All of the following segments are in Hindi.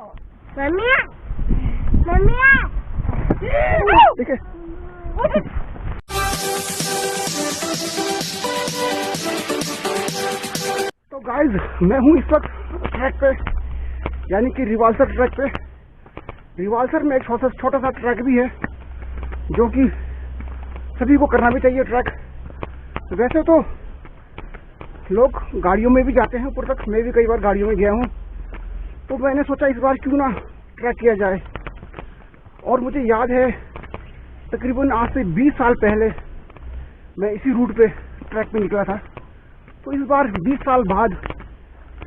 मम्मी मम्मी देखिए तो गाइज मैं हूँ इस वक्त ट्रैक पे, यानी कि रिवाल्सर ट्रैक पे। रिवाल्सर में एक छोटा सा ट्रैक भी है जो कि सभी को करना भी चाहिए ट्रैक। वैसे तो लोग गाड़ियों में भी जाते हैं ऊपर तक, मैं भी कई बार गाड़ियों में गया हूँ, तो मैंने सोचा इस बार क्यों ना ट्रैक किया जाए। और मुझे याद है तकरीबन आज से 20 साल पहले मैं इसी रूट पे ट्रैक पे निकला था, तो इस बार 20 साल बाद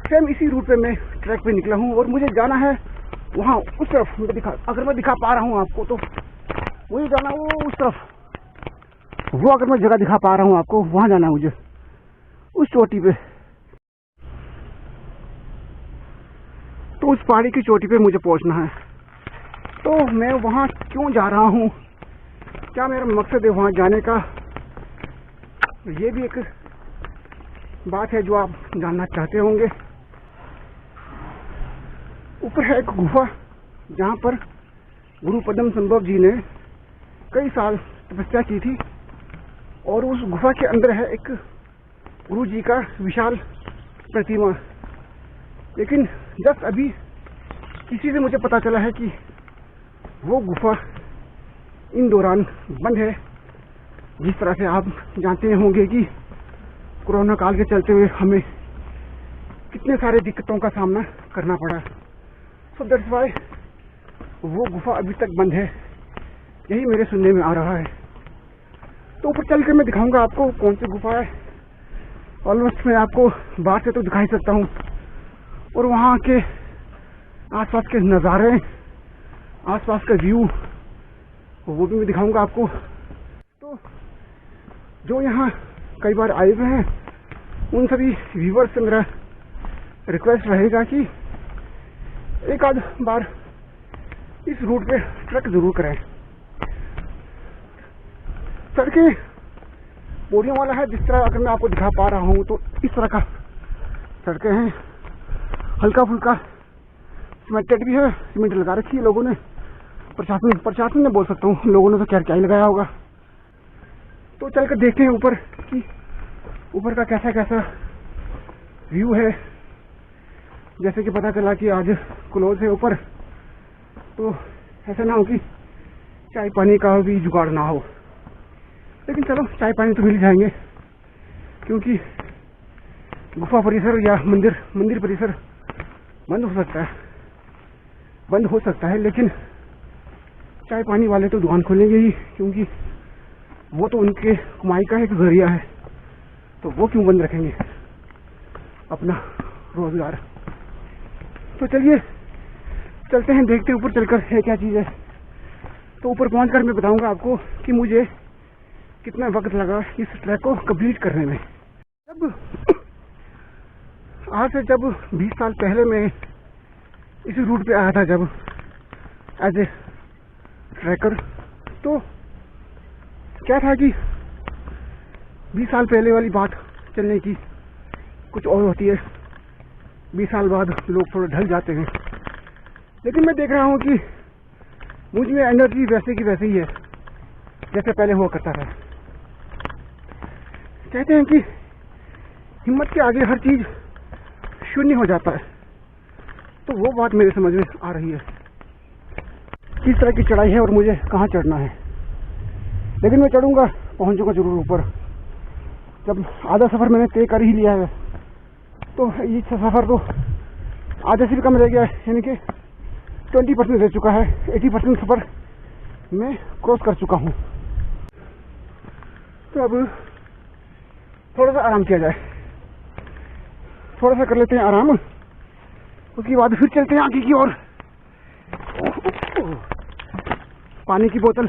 सेम इसी रूट पे मैं ट्रैक पे निकला हूँ और मुझे जाना है वहाँ उस तरफ। अगर मैं दिखा पा रहा हूँ आपको तो मुझे जाना वो उस तरफ, वो अगर मैं जगह दिखा पा रहा हूँ आपको वहाँ जाना है मुझे, उस चोटी पे। तो उस पहाड़ी की चोटी पे मुझे पहुँचना है। तो मैं वहाँ क्यों जा रहा हूँ, क्या मेरा मकसद है वहाँ जाने का, ये भी एक बात है जो आप जानना चाहते होंगे। ऊपर है एक गुफा जहाँ पर गुरु पद्म संभव जी ने कई साल तपस्या की थी, और उस गुफा के अंदर है एक गुरु जी का विशाल प्रतिमा। लेकिन जस्ट अभी किसी से मुझे पता चला है कि वो गुफा इन दौरान बंद है। जिस तरह से आप जानते होंगे कि कोरोना काल के चलते हुए हमें कितने सारे दिक्कतों का सामना करना पड़ा। सो दैट्स व्हाई वो गुफा अभी तक बंद है, यही मेरे सुनने में आ रहा है। तो ऊपर चल के मैं दिखाऊंगा आपको कौन सी गुफा है। ऑलमोस्ट मैं आपको बाहर से तो दिखा ही सकता हूँ, और वहाँ के आसपास के नज़ारे, आसपास का व्यू, वो भी मैं दिखाऊंगा आपको। तो जो यहाँ कई बार आए हुए हैं उन सभी व्यूवर्स से मेरा रिक्वेस्ट रहेगा कि एक आध बार इस रूट पे ट्रैक जरूर करें। सड़कें बोरियों वाला है, जिस तरह अगर मैं आपको दिखा पा रहा हूँ तो इस तरह का सड़कें हैं। हल्का फुल्का सीमेंटेड भी है, सीमेंट लगा रखी है लोगों ने, प्रशासन ने बोल सकता हूँ, लोगों ने तो क्या ही लगाया होगा। तो चलकर देखते हैं ऊपर कि ऊपर का कैसा व्यू है। जैसे कि पता चला कि आज क्लोज है ऊपर, तो ऐसा ना हो कि चाय पानी का भी जुगाड़ ना हो। लेकिन चलो चाय पानी तो मिल जाएंगे, क्योंकि गुफा परिसर या मंदिर परिसर बंद हो सकता है, लेकिन चाय पानी वाले तो दुकान खोलेंगे ही, क्योंकि वो तो उनके कमाई का एक जरिया है, तो वो क्यों बंद रखेंगे अपना रोजगार। तो चलिए चलते हैं, देखते हैं ऊपर चलकर है क्या चीज़ है। तो ऊपर पहुंचकर मैं बताऊंगा आपको कि मुझे कितना वक्त लगा इस ट्रैक को कंप्लीट करने में। आज से जब 20 साल पहले मैं इस रूट पे आया था जब एज ए ट्रैकर, तो क्या था कि 20 साल पहले वाली बात चलने की कुछ और होती है। 20 साल बाद लोग थोड़ा ढल जाते हैं, लेकिन मैं देख रहा हूँ कि मुझ में एनर्जी वैसे की वैसे ही है जैसे पहले हुआ करता था। कहते हैं कि हिम्मत के आगे हर चीज शून्य हो जाता है, तो वो बात मेरे समझ में आ रही है। किस तरह की चढ़ाई है और मुझे कहाँ चढ़ना है, लेकिन मैं चढ़ूंगा, पहुंचूंगा जरूर ऊपर। जब आधा सफर मैंने तय कर ही लिया है, तो ये सफर तो आधे से भी कम रह गया है, यानी कि 20% रह चुका है। 80% सफर मैं क्रॉस कर चुका हूँ। तो अब थोड़ा सा आराम किया जाए, थोड़ा सा कर लेते हैं आराम, उसके बाद फिर चलते हैं आगे की ओर। पानी की बोतल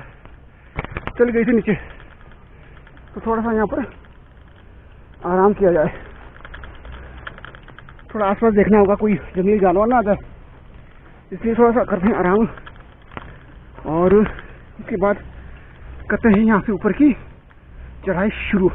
चल गई थी नीचे, तो थोड़ा सा यहाँ पर आराम किया जाए। थोड़ा आसपास देखना होगा कोई जंगली जानवर ना आ जाए, इसलिए थोड़ा सा करते हैं आराम, और उसके बाद करते हैं यहाँ से ऊपर की चढ़ाई शुरू।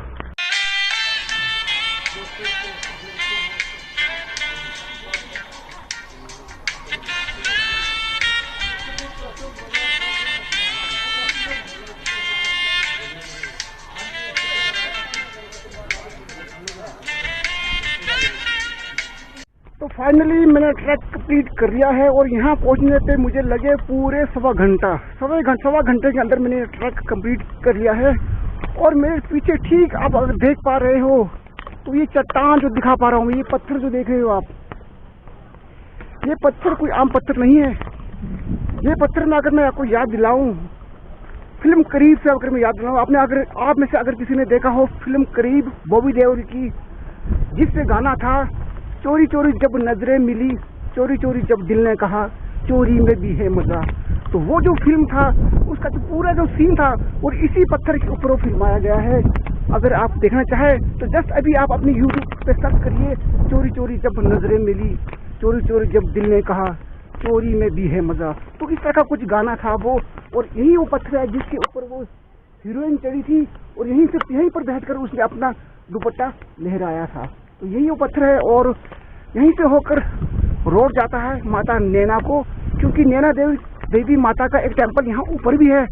फाइनली मैंने ट्रैक कंप्लीट कर लिया है और यहाँ पहुँचने पे मुझे लगे पूरे सवा घंटे के अंदर मैंने ट्रैक कंप्लीट कर लिया है। और मेरे पीछे ठीक आप अगर देख पा रहे हो तो ये चट्टान जो दिखा पा रहा हूँ, ये पत्थर जो देख रहे हो आप, ये पत्थर कोई आम पत्थर नहीं है। ये पत्थर में अगर मैं आपको याद दिलाऊं, फिल्म करीब से अगर मैं याद दिलाऊं, आप में से अगर किसी ने देखा हो फिल्म करीब बॉबी देओल की, जिससे गाना था चोरी चोरी जब नजरें मिली, चोरी चोरी जब दिल ने कहा, चोरी में भी है मजा। तो वो जो फिल्म था उसका जो पूरा जो सीन था और इसी पत्थर के ऊपर वो फिल्माया गया है। अगर आप देखना चाहे तो जस्ट अभी आप अपनी यूट्यूब पे सर्च करिए, चोरी चोरी जब नजरें मिली, चोरी चोरी जब दिल ने कहा, चोरी में भी है मजा। तो इस तरह का कुछ गाना था वो, और यही वो पत्थर है जिसके ऊपर वो हीरोइन चढ़ी थी और यहीं पर बैठकर उसने अपना दुपट्टा लहराया था। तो यही वो पत्थर है और यहीं से होकर रोड जाता है माता नैना को, क्योंकि नैना देवी माता का एक टेम्पल यहाँ ऊपर भी है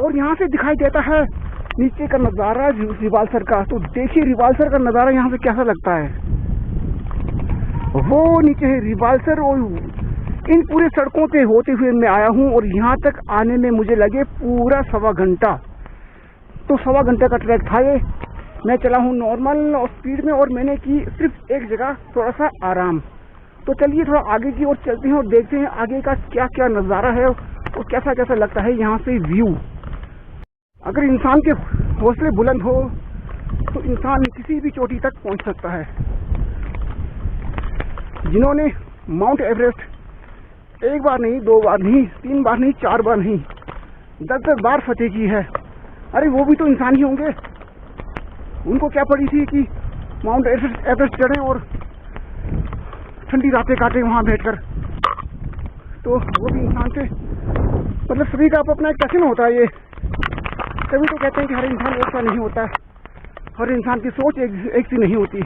और यहाँ से दिखाई देता है नीचे का नज़ारा रिवालसर का। तो देखिए रिवालसर का नज़ारा यहाँ से कैसा लगता है। वो नीचे है रिवालसर और इन पूरे सड़कों पे होते हुए मैं आया हूँ और यहाँ तक आने में मुझे लगे पूरा सवा घंटा। तो सवा घंटे का ट्रैक था ये। मैं चला हूँ नॉर्मल और स्पीड में और मैंने की सिर्फ एक जगह थोड़ा सा आराम। तो चलिए थोड़ा आगे की ओर चलते हैं और देखते हैं आगे का क्या क्या नज़ारा है और कैसा कैसा लगता है यहाँ से व्यू। अगर इंसान के हौसले बुलंद हो तो इंसान किसी भी चोटी तक पहुँच सकता है। जिन्होंने माउंट एवरेस्ट एक बार नहीं, दो बार नहीं, तीन बार नहीं, चार बार नहीं, 10-10 बार फतेह की है, अरे वो भी तो इंसान ही होंगे। उनको क्या पड़ी थी कि माउंट एवरेस्ट चढ़े और ठंडी रातें काटे वहाँ बैठकर। तो वो भी इंसान थे। मतलब सभी का अपना एक पैशन होता है। ये सभी तो कहते हैं कि हर इंसान एक सा नहीं होता, हर इंसान की सोच एक सी नहीं होती।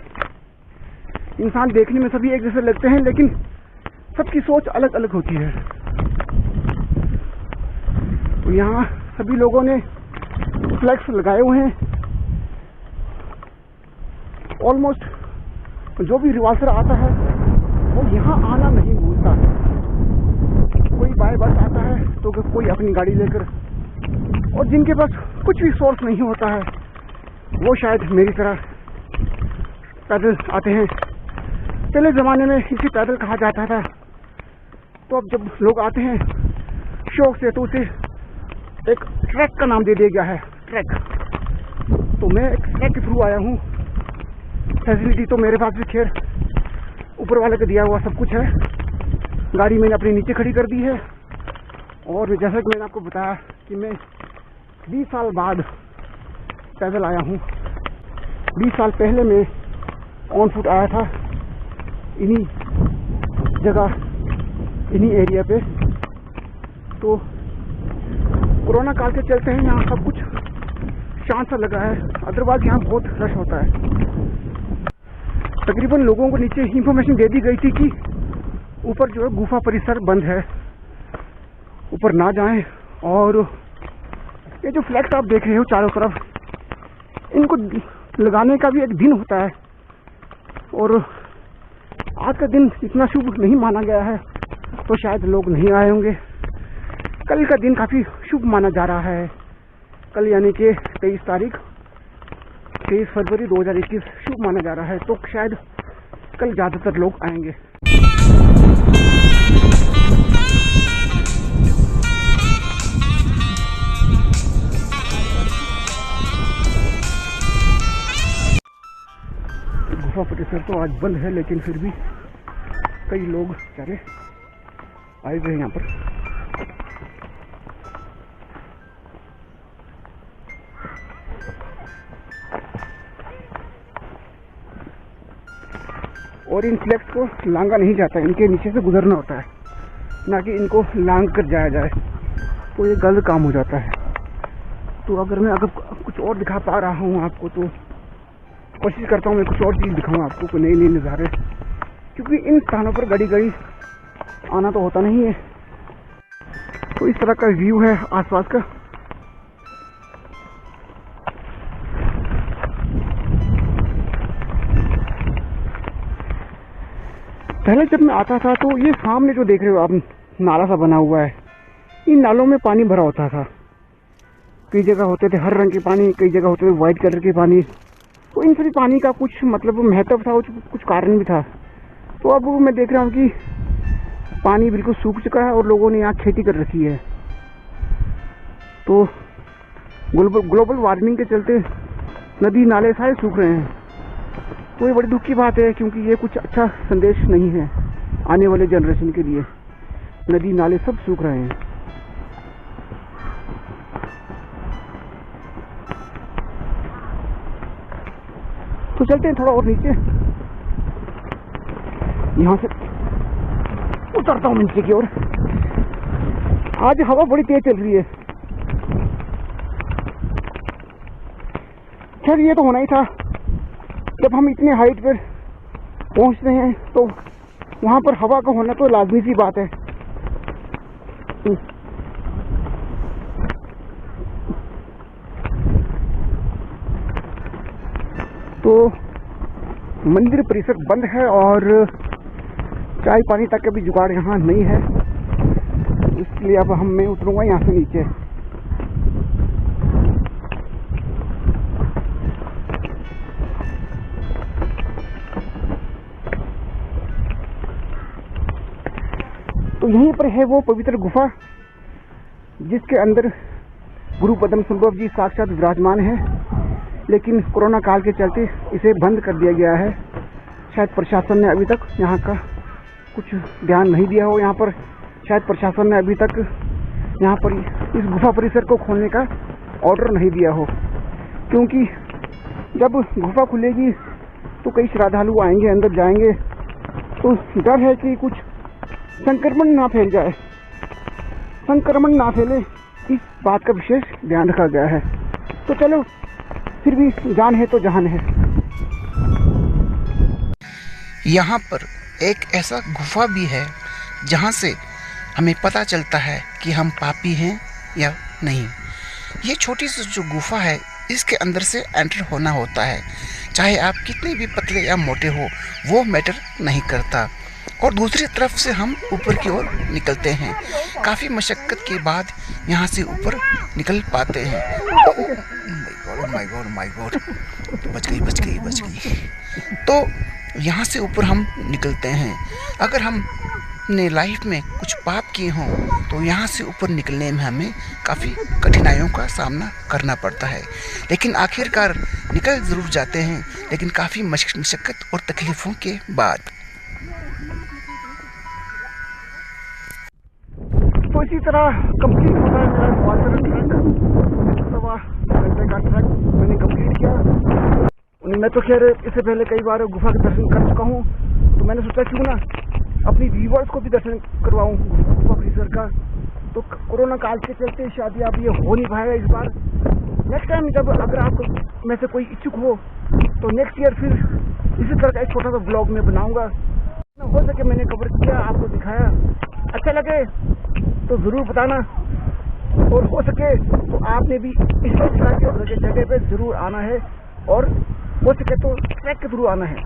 इंसान देखने में सभी एक जैसे लगते हैं लेकिन सबकी सोच अलग अलग होती है। तो यहाँ सभी लोगों ने फ्लैग्स लगाए हुए हैं। ऑलमोस्ट जो भी रिवालसर आता है वो यहाँ आना नहीं भूलता। कोई बाय बस आता है तो कोई अपनी गाड़ी लेकर, और जिनके पास कुछ भी सोर्स नहीं होता है वो शायद मेरी तरह पैदल आते हैं। पहले ज़माने में इसे पैदल कहा जाता था, तो अब जब लोग आते हैं शौक से तो उसे एक ट्रैक का नाम दे दिया गया है, ट्रैक। तो मैं एक ट्रैक के थ्रू आया हूँ। फैसिलिटी तो मेरे पास भी खैर ऊपर वाले का दिया हुआ सब कुछ है। गाड़ी मैंने अपनी नीचे खड़ी कर दी है और जैसा कि मैंने आपको बताया कि मैं 20 साल बाद पैदल आया हूँ। 20 साल पहले मैं ऑन फुट आया था इन्हीं जगह, इन्हीं एरिया पे। तो कोरोना काल के चलते हैं यहाँ सब कुछ शांत सा लगा है, अदरवाइज यहाँ बहुत रश होता है। तकरीबन लोगों को नीचे इंफॉर्मेशन दे दी गई थी कि ऊपर जो है गुफा परिसर बंद है, ऊपर ना जाएं। और ये जो फ्लैग्स आप देख रहे हो चारों तरफ, इनको लगाने का भी एक दिन होता है और आज का दिन इतना शुभ नहीं माना गया है तो शायद लोग नहीं आए होंगे। कल का दिन काफ़ी शुभ माना जा रहा है। कल यानी कि 23 फरवरी 2021 शुभ माना जा रहा है, तो शायद कल ज़्यादातर लोग आएंगे। गुफा परिसर तो आज बंद है लेकिन फिर भी कई लोग बेचारे आए हुए हैं यहाँ पर। और इन फ्लैग्स को लांगा नहीं जाता, इनके नीचे से गुजरना होता है, ना कि इनको लांग कर जाया जाए, तो ये गलत काम हो जाता है। तो अगर मैं कुछ और दिखा पा रहा हूँ आपको तो कोशिश करता हूँ मैं कुछ और चीज़ दिखाऊँ आपको, कोई नई नई नज़ारे, क्योंकि इन स्थानों पर घड़ी घड़ी आना तो होता नहीं है। तो इस तरह का व्यू है आसपास का। पहले जब मैं आता था तो ये सामने जो देख रहे हो आप नाला सा बना हुआ है, इन नालों में पानी भरा होता था। कई जगह होते थे हर रंग के पानी, कई जगह होते थे वाइट कलर के पानी। तो इन सभी पानी का कुछ मतलब महत्व था, कुछ कारण भी था। तो अब मैं देख रहा हूँ कि पानी बिल्कुल सूख चुका है और लोगों ने यहाँ खेती कर रखी है। तो ग्लोबल वार्मिंग के चलते नदी नाले सारे सूख रहे हैं। तो ये बड़ी दुख की बात है, क्योंकि ये कुछ अच्छा संदेश नहीं है आने वाले जनरेशन के लिए। नदी नाले सब सूख रहे हैं। तो चलते हैं थोड़ा और नीचे, यहाँ से उतरता हूँ नीचे की ओर। आज हवा बड़ी तेज चल रही है। खैर ये तो होना ही था, जब हम इतने हाइट पर पहुंचते हैं तो वहां पर हवा का होना तो लाजमी सी बात है। तो मंदिर परिसर बंद है और चाय पानी तक का भी जुगाड़ यहाँ नहीं है, इसलिए अब मैं उतरूंगा यहाँ से नीचे। तो यहीं पर है वो पवित्र गुफा जिसके अंदर गुरु पद्म संभव जी साक्षात विराजमान है, लेकिन कोरोना काल के चलते इसे बंद कर दिया गया है। शायद प्रशासन ने अभी तक यहाँ का कुछ ध्यान नहीं दिया हो। यहाँ पर शायद प्रशासन ने अभी तक यहाँ पर इस गुफा परिसर को खोलने का ऑर्डर नहीं दिया हो, क्योंकि जब गुफा खुलेगी तो कई श्रद्धालु आएंगे, अंदर जाएंगे, तो डर है कि कुछ संक्रमण ना फैल जाए। संक्रमण ना फैले, इस बात का विशेष ध्यान रखा गया है। तो चलो, फिर भी जान है तो जहान है। यहाँ पर एक ऐसा गुफा भी है जहाँ से हमें पता चलता है कि हम पापी हैं या नहीं। ये छोटी सी जो गुफा है, इसके अंदर से एंटर होना होता है। चाहे आप कितने भी पतले या मोटे हो, वो मैटर नहीं करता। और दूसरी तरफ से हम ऊपर की ओर निकलते हैं। काफ़ी मशक्क़त के बाद यहाँ से ऊपर निकल पाते हैं। माय गॉड, बच गई। तो यहाँ से ऊपर हम निकलते हैं। अगर हम अपने लाइफ में कुछ पाप किए हों तो यहाँ से ऊपर निकलने में हमें काफ़ी कठिनाइयों का सामना करना पड़ता है, लेकिन आखिरकार निकल ज़रूर जाते हैं, लेकिन काफ़ी मशक्क़त और तकलीफ़ों के बाद। तो इसी तरह कंप्लीट होता है मेरा वाटर ट्रैक। सवा घंटे का ट्रैक मैंने कंप्लीट किया। मैं तो खैर इससे पहले कई बार गुफा के दर्शन कर चुका हूँ, तो मैंने सोचा क्यों ना अपनी व्यूवर्स को भी दर्शन करवाऊँ गुफा परिसर का। तो कोरोना काल के चलते शायद अब ये हो नहीं पाएगा इस बार। नेक्स्ट टाइम जब अगर आप में से कोई इच्छुक हो तो नेक्स्ट ईयर फिर इसी तरह का एक छोटा सा ब्लॉग में बनाऊँगा। हो सके मैंने कवर किया, आपको दिखाया, अच्छा लगे तो ज़रूर बताना, और हो सके तो आपने भी इस तरह की जगह पे ज़रूर आना है, और हो सके तो ट्रैक के थ्रू आना है।